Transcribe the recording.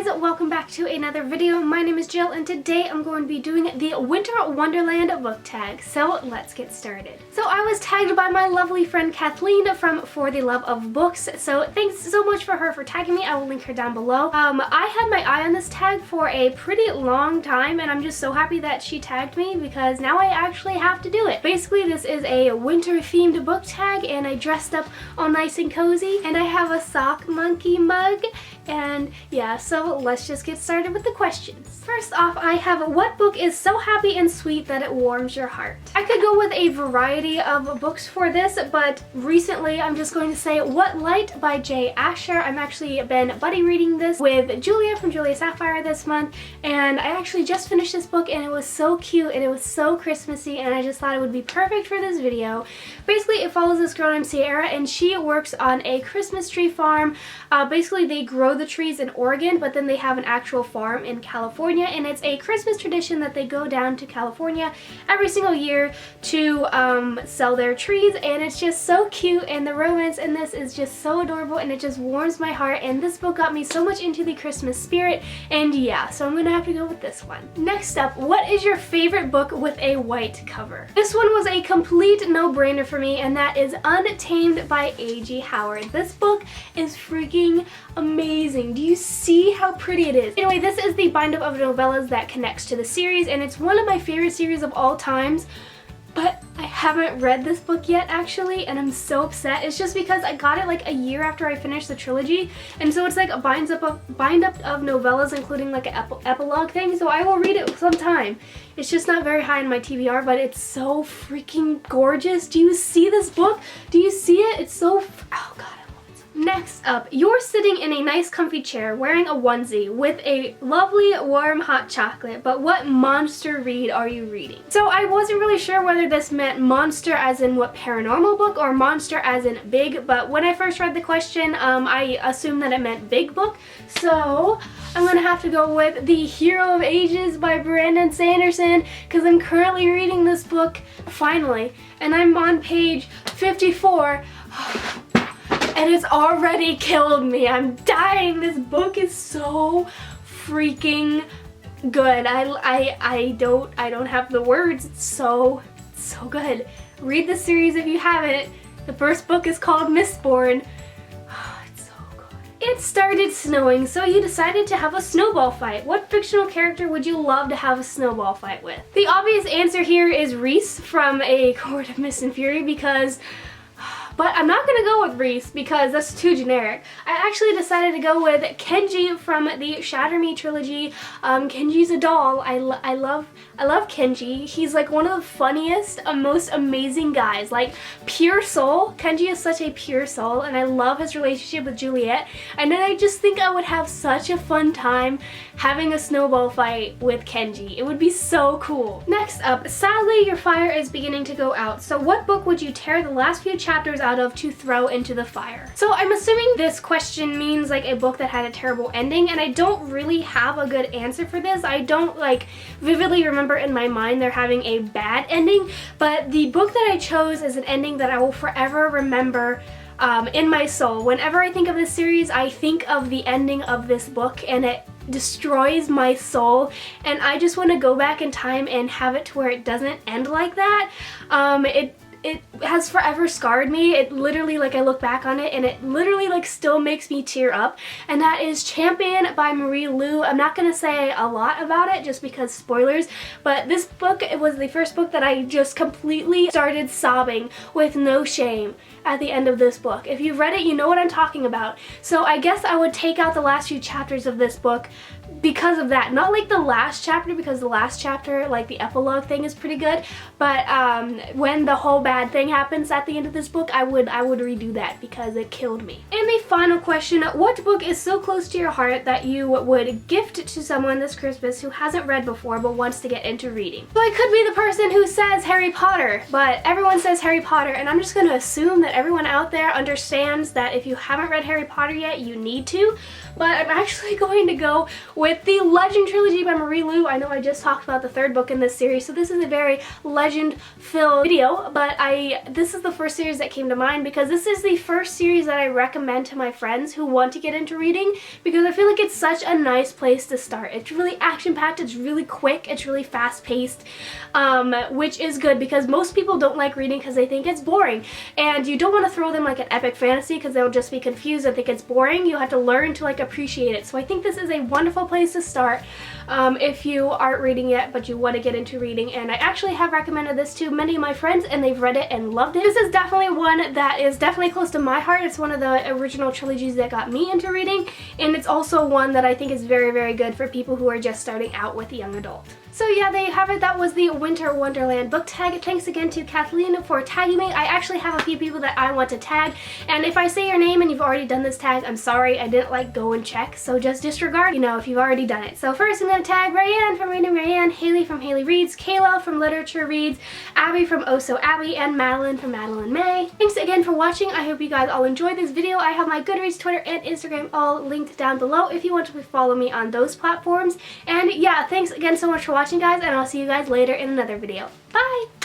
guys, welcome back to another video. My name is Jill and today I'm going to be doing the Winter Wonderland book tag. So let's get started. So I was tagged by my lovely friend Kathleen from For the Love of Books. So thanks so much for her for tagging me. I will link her down below. I had my eye on this tag for a pretty long time and I'm just so happy that she tagged me because now I actually have to do it. Basically this is a winter themed book tag and I dressed up all nice and cozy and I have a sock monkey mug. And yeah, so let's just get started with the questions. First off, I have what book is so happy and sweet that it warms your heart? I could go with a variety of books for this, but recently I'm just going to say What Light by J. Asher. I'm actually been buddy reading this with Julia from Julia Sapphire this month, and I actually just finished this book and it was so cute and it was so Christmassy and I just thought it would be perfect for this video. Basically, it follows this girl named Sierra and she works on a Christmas tree farm. Basically, they grow the trees in Oregon, but then they have an actual farm in California, and it's a Christmas tradition that they go down to California every single year to sell their trees, and it's just so cute, and the romance in this is just so adorable, and it just warms my heart, and this book got me so much into the Christmas spirit, and yeah, so I'm gonna have to go with this one. Next up, what is your favorite book with a white cover? This one was a complete no-brainer for me, and that is Untamed by A.G. Howard. This book is freaking amazing. Do you see how pretty it is? Anyway, this is the bind-up of novellas that connects to the series, and it's one of my favorite series of all times, but I haven't read this book yet actually, and I'm so upset. It's just because I got it like a year after I finished the trilogy, and so it's like a bind-up of novellas, including like an epilogue thing, so I will read it sometime. It's just not very high in my TBR, but it's so freaking gorgeous. Do you see this book? Do you see it? It's so, oh god. Next up, you're sitting in a nice comfy chair wearing a onesie with a lovely warm hot chocolate, but what monster read are you reading? So I wasn't really sure whether this meant monster as in what paranormal book or monster as in big, but when I first read the question, I assumed that it meant big book, so I'm gonna have to go with The Hero of Ages by Brandon Sanderson because I'm currently reading this book, finally, and I'm on page 54. And it's already killed me. I'm dying. This book is so freaking good. I don't have the words. It's so good. Read the series if you haven't. The first book is called Mistborn. It's so good. It started snowing, so you decided to have a snowball fight. What fictional character would you love to have a snowball fight with? The obvious answer here is Reese from A Court of Mist and Fury but I'm not gonna go with Reese because that's too generic. I actually decided to go with Kenji from the Shatter Me trilogy. Kenji's a doll. I love Kenji. He's like one of the funniest, most amazing guys. Like pure soul. Kenji is such a pure soul, and I love his relationship with Juliet. And then I just think I would have such a fun time having a snowball fight with Kenji. It would be so cool. Next up, sadly your fire is beginning to go out. So what book would you tear the last few chapters out of to throw into the fire? So I'm assuming this question means like a book that had a terrible ending, and I don't really have a good answer for this. I don't like vividly remember in my mind there having a bad ending, but the book that I chose is an ending that I will forever remember in my soul. Whenever I think of this series, I think of the ending of this book and it destroys my soul, and I just want to go back in time and have it to where it doesn't end like that. It has forever scarred me. It literally, like, I look back on it and it literally like still makes me tear up, and that is Champion by Marie Lu. I'm not gonna say a lot about it just because spoilers, but this book, it was the first book that I just completely started sobbing with no shame at the end of this book. If you've read it, you know what I'm talking about. So I guess I would take out the last few chapters of this book because of that. Not like the last chapter, because the last chapter, like the epilogue thing, is pretty good, but when the whole bad thing happens at the end of this book, I would redo that because it killed me. And the final question, what book is so close to your heart that you would gift to someone this Christmas who hasn't read before but wants to get into reading? So I could be the person who says Harry Potter, but everyone says Harry Potter, and I'm just gonna assume that everyone out there understands that if you haven't read Harry Potter yet, you need to, but I'm actually going to go with the Legend trilogy by Marie Lu. I know I just talked about the third book in this series, so this is a very legend-filled video, but this is the first series that came to mind because this is the first series that I recommend to my friends who want to get into reading, because I feel like it's such a nice place to start. It's really action-packed, it's really quick, it's really fast-paced, which is good because most people don't like reading because they think it's boring, and you don't want to throw them like an epic fantasy because they'll just be confused and think it's boring. You have to learn to like appreciate it. So I think this is a wonderful place to start if you aren't reading yet but you want to get into reading, and I actually have recommended this to many of my friends and they've read it and loved it. This is definitely one that is definitely close to my heart. It's one of the original trilogies that got me into reading, and it's also one that I think is very, very good for people who are just starting out with a young adult. So yeah, there you have it. That was the Winter Wonderland book tag. Thanks again to Kathleen for tagging me. I actually have a few people that I want to tag, and if I say your name and you've already done this tag, I'm sorry, I didn't like go and check, so just disregard, you know, if you've already done it. So first I'm going to tag Rayanne from Reading Rayanne, Haley from Haley Reads, Kayla from Literature Reads, Abby from Oso Abby, and Madeline from Madeline May. Thanks again for watching. I hope you guys all enjoyed this video. I have my Goodreads, Twitter, and Instagram all linked down below if you want to follow me on those platforms. And yeah, thanks again so much for watching, guys, and I'll see you guys later in another video. Bye!